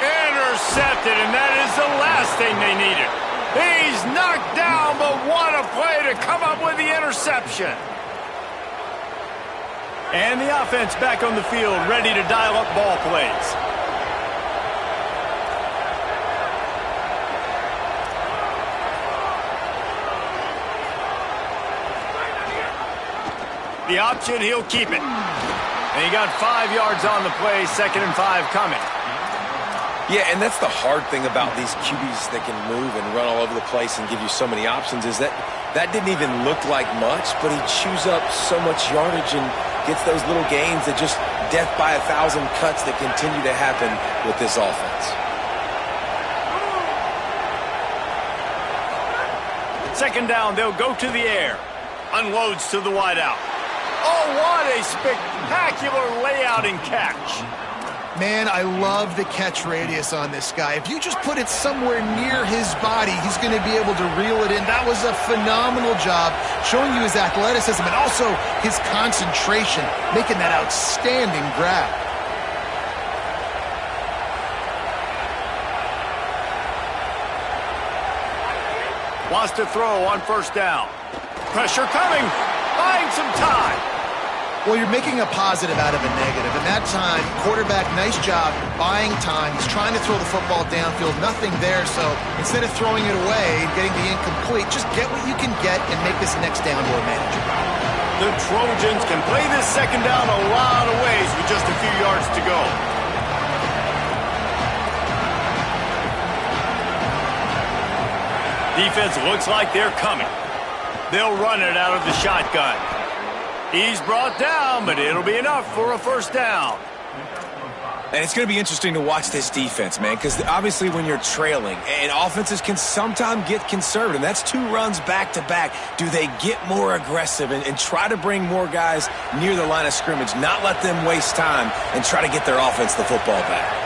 Speaker 1: Intercepted, and that is the last thing they needed. He's knocked down, but what a play to come up with the interception. And the offense back on the field, ready to dial up ball plays. The option, he'll keep it. And he got 5 yards on the play, 2nd and 5 coming.
Speaker 3: Yeah, and that's the hard thing about these QBs that can move and run all over the place and give you so many options is that didn't even look like much, but he chews up so much yardage and gets those little gains that just death by 1,000 cuts that continue to happen with this offense.
Speaker 1: Second down, they'll go to the air. Unloads to the wideout. Oh, what a spectacular layout and catch.
Speaker 4: Man, I love the catch radius on this guy. If you just put it somewhere near his body, he's going to be able to reel it in. That was a phenomenal job, showing you his athleticism and also his concentration, making that outstanding grab.
Speaker 1: Wants to throw on 1st down. Pressure coming. Buying some time.
Speaker 4: Well, you're making a positive out of a negative. And that time, quarterback, nice job buying time. He's trying to throw the football downfield. Nothing there. So instead of throwing it away and getting the incomplete, just get what you can get and make this next down more manageable.
Speaker 1: The Trojans can play this 2nd down a lot of ways with just a few yards to go. Defense looks like they're coming. They'll run it out of the shotgun. He's brought down, but it'll be enough for a 1st down.
Speaker 3: And it's going to be interesting to watch this defense, man, because obviously when you're trailing, and offenses can sometimes get conservative, and that's 2 runs back-to-back. Do they get more aggressive and try to bring more guys near the line of scrimmage, not let them waste time, and try to get their offense the football back?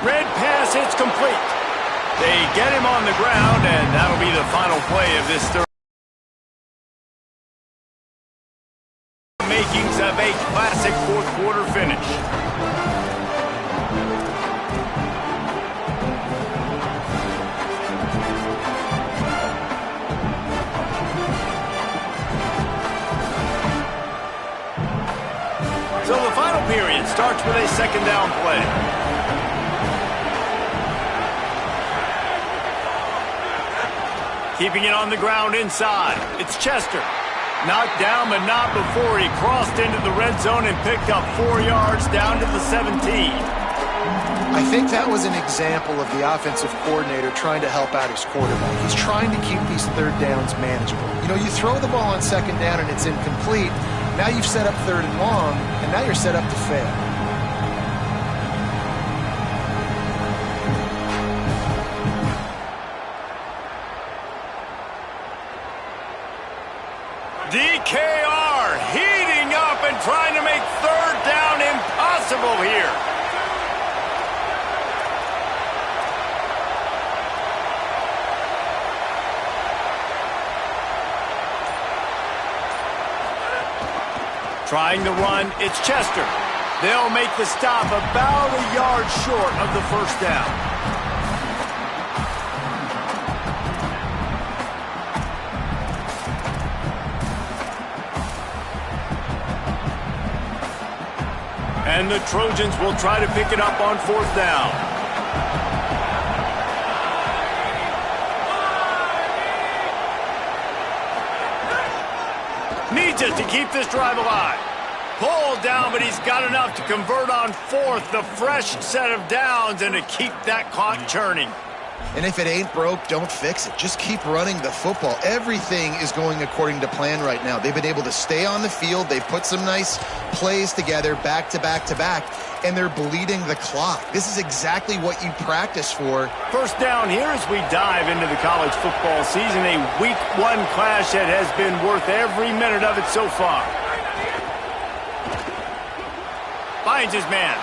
Speaker 1: Red pass, it's complete. They get him on the ground, and that'll be the final play of this third. Makings of a classic 4th quarter finish. So the final period starts with a 2nd down play. Keeping it on the ground inside. It's Chester. Knocked down, but not before he crossed into the red zone and picked up 4 yards down to the 17.
Speaker 4: I think that was an example of the offensive coordinator trying to help out his quarterback. He's trying to keep these 3rd downs manageable. You know, you throw the ball on 2nd down and it's incomplete. Now you've set up 3rd and long, and now you're set up to fail.
Speaker 1: DKR heating up and trying to make 3rd down impossible here. Trying the run, it's Chester. They'll make the stop about a yard short of the 1st down. And the Trojans will try to pick it up on 4th down. Needs it to keep this drive alive. Pulled down, but he's got enough to convert on 4th, the fresh set of downs, and to keep that clock churning.
Speaker 4: And if it ain't broke, don't fix it. Just keep running the football. Everything is going according to plan right now. They've been able to stay on the field. They've put some nice plays together back to back to back, and they're bleeding the clock. This is exactly what you practice for.
Speaker 1: 1st down here as we dive into the college football season. A week 1 clash that has been worth every minute of it so far. Finds his man.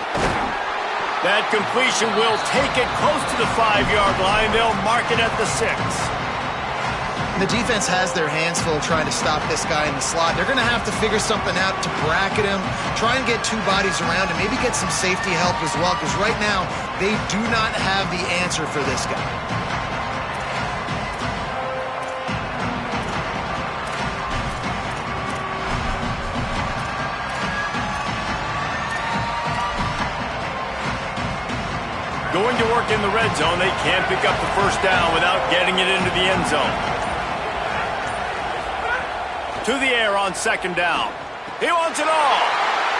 Speaker 1: That completion will take it close to the 5-yard line. They'll mark it at the 6.
Speaker 4: The defense has their hands full trying to stop this guy in the slot. They're going to have to figure something out to bracket him, try and get 2 bodies around him, maybe get some safety help as well, because right now they do not have the answer for this guy.
Speaker 1: Going to work in the red zone. They can't pick up the 1st down without getting it into the end zone. To the air on 2nd down. He wants it all.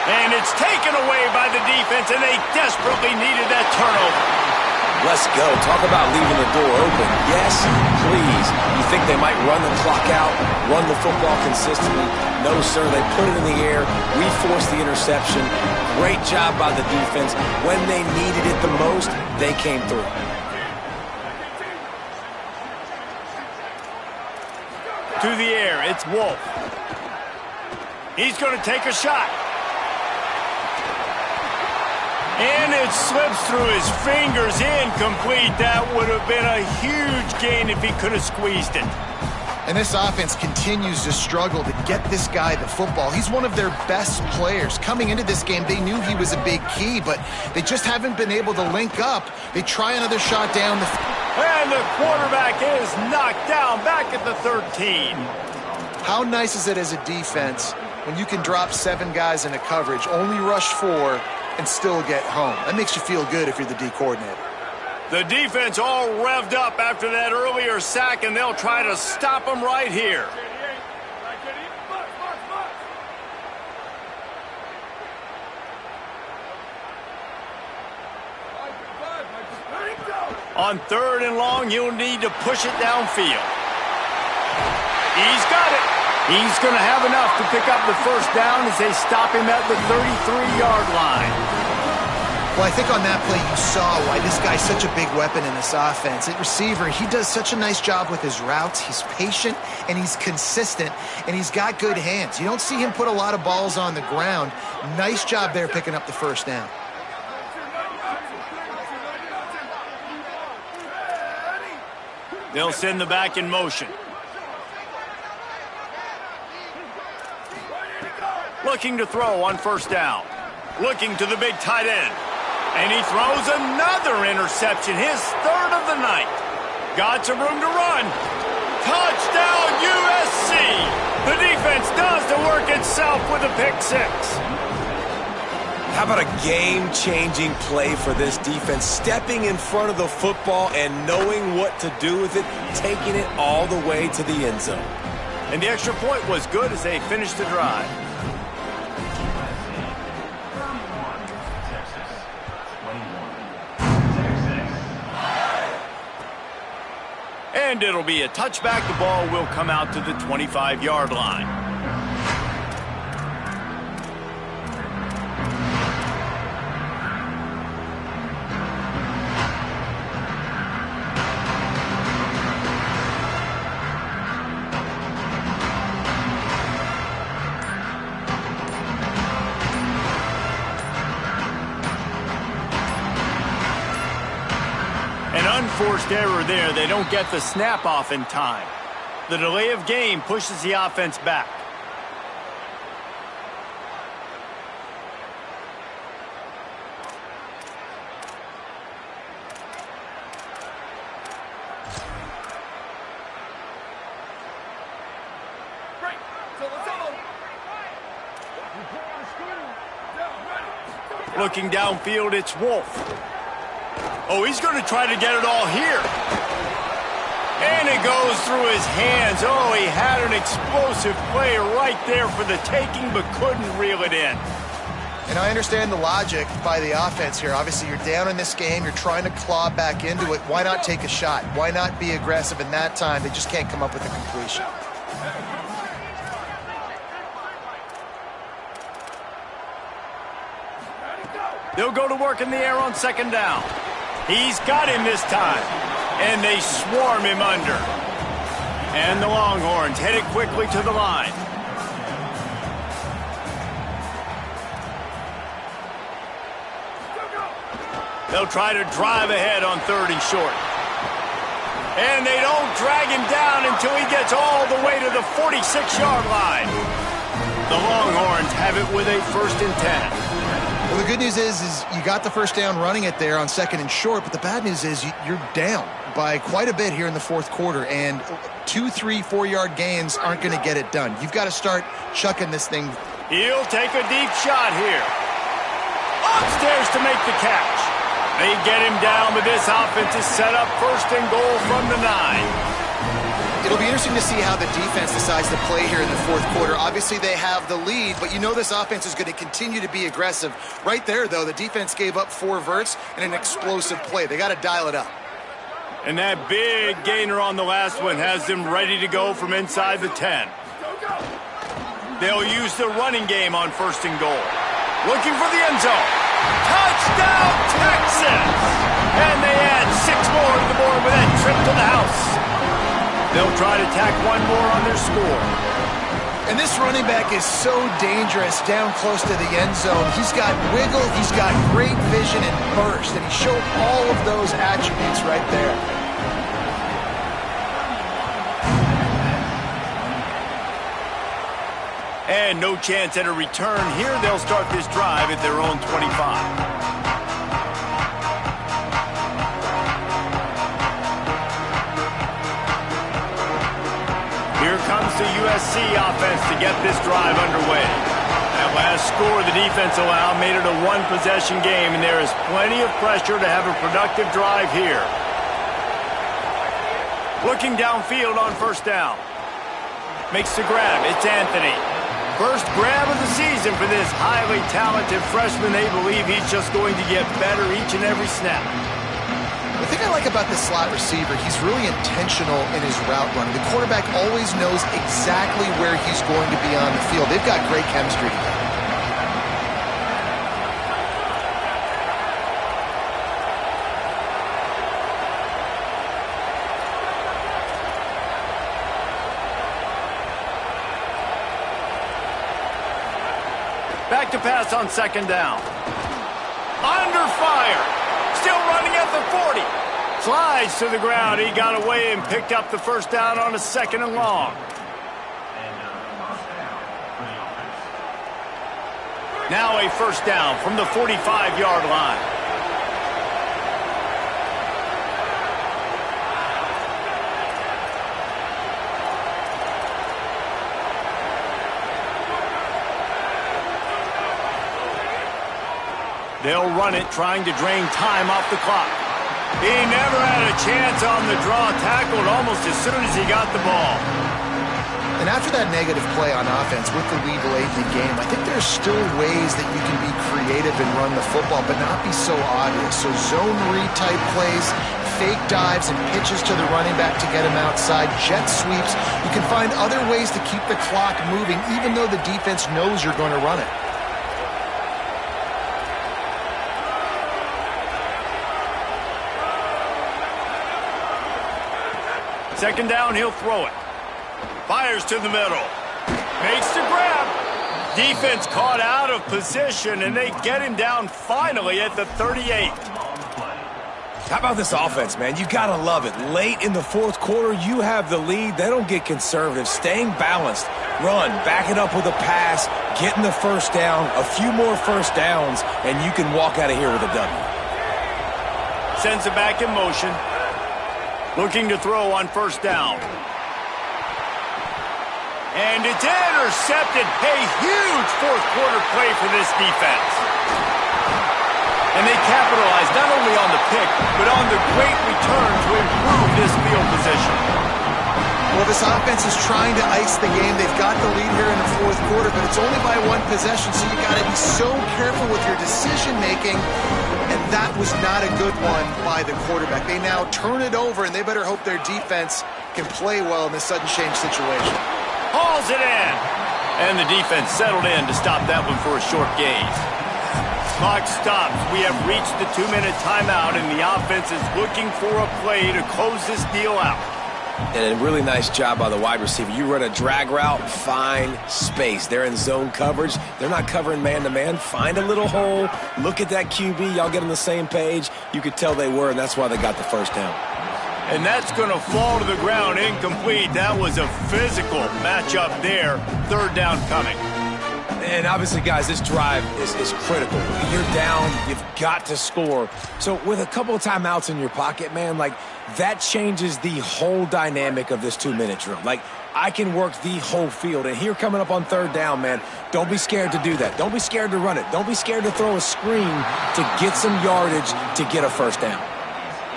Speaker 1: And it's taken away by the defense, and they desperately needed that turnover.
Speaker 3: Let's go. Talk about leaving the door open. Yes, please. You think they might run the clock out, run the football consistently? No, sir. They put it in the air. We forced the interception. Great job by the defense. When they needed it the most, they came through.
Speaker 1: To the air, it's Wolf. He's going to take a shot. And it slips through his fingers, incomplete. That would have been a huge gain if he could have squeezed it.
Speaker 4: And this offense continues to struggle to get this guy the football. He's one of their best players. Coming into this game, they knew he was a big key, but they just haven't been able to link up. They try another shot down the
Speaker 1: and the quarterback is knocked down back at the 13.
Speaker 4: How nice is it as a defense when you can drop 7 guys into coverage, only rush 4, and still get home? That makes you feel good if you're the D coordinator.
Speaker 1: The defense all revved up after that earlier sack, and they'll try to stop them right here. On 3rd and long, you'll need to push it downfield. He's got it. He's going to have enough to pick up the 1st down as they stop him at the 33-yard line.
Speaker 4: Well, I think on that play you saw why this guy's such a big weapon in this offense. At receiver, he does such a nice job with his routes. He's patient, and he's consistent, and he's got good hands. You don't see him put a lot of balls on the ground. Nice job there picking up the 1st down.
Speaker 1: They'll send the back in motion. Looking to throw on 1st down. Looking to the big tight end. And he throws another interception, his 3rd of the night. Got some room to run. Touchdown, USC! The defense does the work itself with a pick 6.
Speaker 3: How about a game-changing play for this defense? Stepping in front of the football and knowing what to do with it, taking it all the way to the end zone.
Speaker 1: And the extra point was good as they finished the drive. And it'll be a touchback. The ball will come out to the 25-yard line. Unforced error there. They don't get the snap off in time. The delay of game pushes the offense back. Looking downfield, it's Wolf. Oh, he's going to try to get it all here. And it goes through his hands. Oh, he had an explosive play right there for the taking, but couldn't reel it in.
Speaker 4: And I understand the logic by the offense here. Obviously, you're down in this game. You're trying to claw back into it. Why not take a shot? Why not be aggressive in that time? They just can't come up with a completion.
Speaker 1: They'll go to work in the air on second down. He's got him this time. And they swarm him under. And the Longhorns headed quickly to the line. They'll try to drive ahead on 3rd and short. And they don't drag him down until he gets all the way to the 46-yard line. The Longhorns have it with a 1st and 10.
Speaker 4: Well, the good news is you got the first down running it there on 2nd and short, but the bad news is you're down by quite a bit here in the 4th quarter, and 2, 3, 4-yard gains aren't going to get it done. You've got to start chucking this thing.
Speaker 1: He'll take a deep shot here. Upstairs to make the catch. They get him down, but this offense is set up 1st and goal from the 9.
Speaker 4: It'll be interesting to see how the defense decides to play here in the 4th quarter. Obviously, they have the lead, but you know this offense is going to continue to be aggressive. Right there, though, the defense gave up 4 verts and an explosive play. They got to dial it up.
Speaker 1: And that big gainer on the last one has them ready to go from inside the 10. They'll use the running game on 1st and goal. Looking for the end zone. Touchdown, Texas! And they add 6 more to the board with that trip to the house. They'll try to tack 1 more on their score.
Speaker 4: And this running back is so dangerous down close to the end zone. He's got wiggle, he's got great vision and burst, and he showed all of those attributes right there.
Speaker 1: And no chance at a return here. They'll start this drive at their own 25. Here comes the USC offense to get this drive underway. That last score the defense allowed made it a 1-possession game, and there is plenty of pressure to have a productive drive here. Looking downfield on 1st down. Makes the grab. It's Anthony. First grab of the season for this highly talented freshman. They believe he's just going to get better each and every snap.
Speaker 4: The thing I like about this slot receiver, he's really intentional in his route running. The quarterback always knows exactly where he's going to be on the field. They've got great chemistry together.
Speaker 1: Back to pass on 2nd down. Under fire. Still running at the 40. Slides to the ground. He got away and picked up the 1st down on a 2nd and long. Now a 1st down from the 45-yard line. They'll run it, trying to drain time off the clock. He never had a chance on the draw, tackled almost as soon as he got the ball.
Speaker 4: And after that negative play on offense with the lead late in the game, I think there's still ways that you can be creative and run the football, but not be so obvious. So zone read type plays, fake dives and pitches to the running back to get him outside, jet sweeps. You can find other ways to keep the clock moving, even though the defense knows you're going to run it.
Speaker 1: Second down, he'll throw it. Fires to the middle. Makes the grab. Defense caught out of position, and they get him down finally at the 38.
Speaker 3: How about this offense, man? You gotta love it. Late in the 4th quarter, you have the lead. They don't get conservative. Staying balanced. Run, back it up with a pass, getting the 1st down, a few more 1st downs, and you can walk out of here with a W.
Speaker 1: Sends it back in motion. Looking to throw on 1st down. And it's intercepted. A huge 4th quarter play for this defense. And they capitalized not only on the pick, but on the great return to improve this field position.
Speaker 4: Well, this offense is trying to ice the game. They've got the lead here in the fourth quarter, but it's only by one possession, so you got to be so careful with your decision-making, and that was not a good one by the quarterback. They now turn it over, and they better hope their defense can play well in this sudden change situation.
Speaker 1: Hauls it in. And the defense settled in to stop that one for a short gain. Clock stops. We have reached the 2-minute timeout, and the offense is looking for a play to close this deal out.
Speaker 3: And a really nice job by the wide receiver. You run a drag route, find space. They're in zone coverage. They're not covering man-to-man. Find a little hole. Look at that QB. Y'all get on the same page. You could tell they were, and that's why they got the first down.
Speaker 1: And that's going to fall to the ground incomplete. That was a physical matchup there. Third down coming.
Speaker 3: And obviously, guys, this drive is critical. You're down. You've got to score. So with a couple of timeouts in your pocket, man, like, that changes the whole dynamic of this 2-minute drill. Like, I can work the whole field. And here coming up on third down, man, don't be scared to do that. Don't be scared to run it. Don't be scared to throw a screen to get some yardage to get a first down.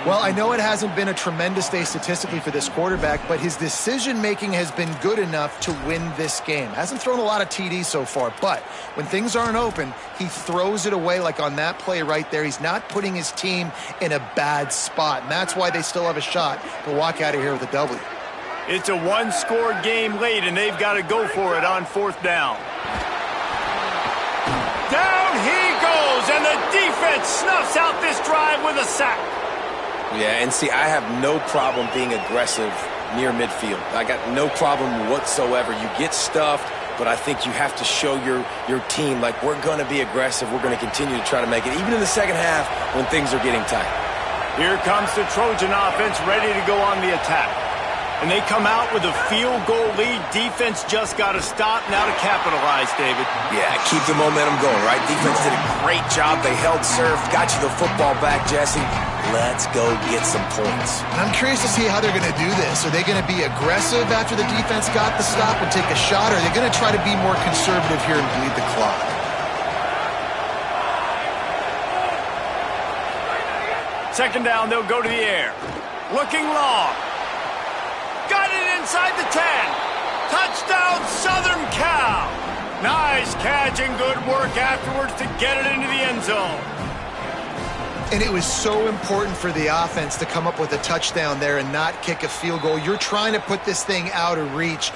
Speaker 4: Well, I know it hasn't been a tremendous day statistically for this quarterback, but his decision-making has been good enough to win this game. Hasn't thrown a lot of TDs so far, but when things aren't open, he throws it away like on that play right there. He's not putting his team in a bad spot, and that's why they still have a shot to walk out of here with a W.
Speaker 1: It's a one-score game late, and they've got to go for it on fourth down. Down he goes, and the defense snuffs out this drive with a sack.
Speaker 3: Yeah, and see, I have no problem being aggressive near midfield. I got no problem whatsoever. You get stuffed, but I think you have to show your team, like, we're going to be aggressive. We're going to continue to try to make it, even in the second half when things are getting tight.
Speaker 1: Here comes the Trojan offense ready to go on the attack. And they come out with a field goal lead. Defense just got to stop now to capitalize, David.
Speaker 3: Yeah, keep the momentum going, right? Defense did a great job. They held serve, got you the football back, Jesse. Let's go get some points.
Speaker 4: I'm curious to see how they're going to do this. Are they going to be aggressive after the defense got the stop and take a shot, or are they going to try to be more conservative here and bleed the clock?
Speaker 1: Second down, they'll go to the air. Looking long. Got it inside the 10. Touchdown, Southern Cal. Nice catch and good work afterwards to get it into the end zone.
Speaker 4: And it was so important for the offense to come up with a touchdown there and not kick a field goal. You're trying to put this thing out of reach.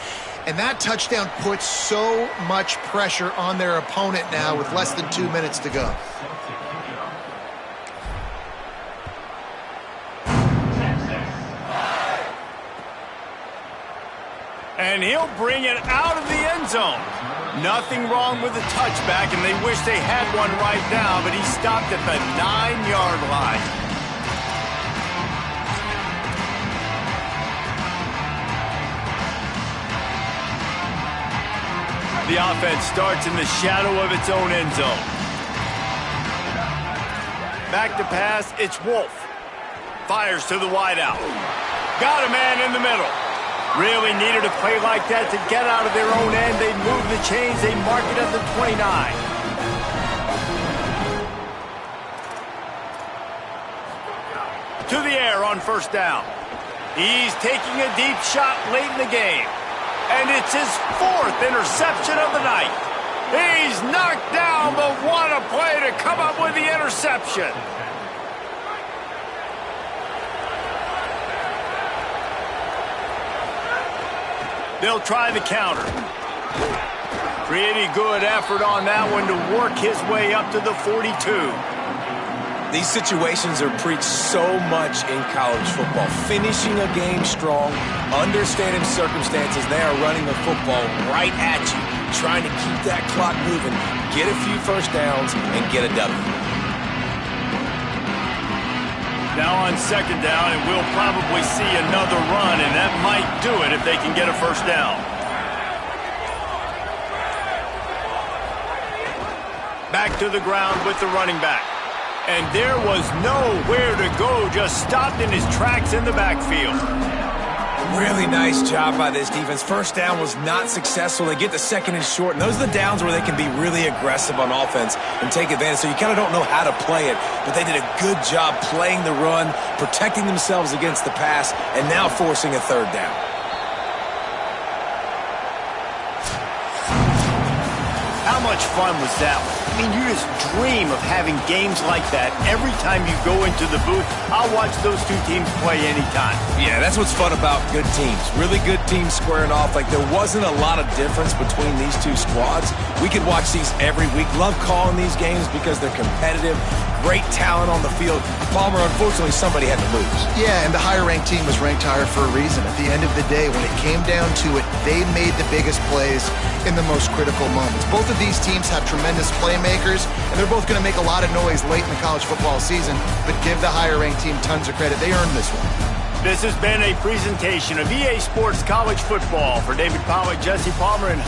Speaker 4: And that touchdown puts so much pressure on their opponent now with less than 2 minutes to go.
Speaker 1: And he'll bring it out of the end zone. Nothing wrong with the touchback, and they wish they had one right now, but he stopped at the 9-yard line. The offense starts in the shadow of its own end zone. Back to pass, it's Wolf. Fires to the wideout. Got a man in the middle. Really needed a play like that to get out of their own end. They move the chains. They mark it at the 29. To the air on first down. He's taking a deep shot late in the game. And it's his 4th interception of the night. He's knocked down, but what a play to come up with the interception. They'll try the counter. Pretty good effort on that one to work his way up to the 42.
Speaker 3: These situations are preached so much in college football. Finishing a game strong, understanding circumstances. They are running the football right at you, trying to keep that clock moving, get a few first downs, and get a W.
Speaker 1: Now on second down, and we'll probably see another run, and that might do it if they can get a first down. Back to the ground with the running back. And there was nowhere to go, just stopped in his tracks in the backfield.
Speaker 3: Really nice job by this defense. First down was not successful. They get the second and short, and those are the downs where they can be really aggressive on offense and take advantage. So you kind of don't know how to play it, but they did a good job playing the run, protecting themselves against the pass, and now forcing a third down.
Speaker 1: How much fun was that one? I mean, you just dream of having games like that every time you go into the booth. I'll watch those two teams play anytime.
Speaker 3: Yeah, that's what's fun about good teams. Really good teams squaring off. Like, there wasn't a lot of difference between these two squads. We could watch these every week. Love calling these games because they're competitive. Great talent on the field. Palmer, unfortunately, somebody had to lose.
Speaker 4: Yeah, and the higher-ranked team was ranked higher for a reason. At the end of the day, when it came down to it, they made the biggest plays in the most critical moments. Both of these teams have tremendous playmakers, and they're both going to make a lot of noise late in the college football season, but give the higher-ranked team tons of credit. They earned this one.
Speaker 1: This has been a presentation of EA Sports College Football. For David Pollack, Jesse Palmer, and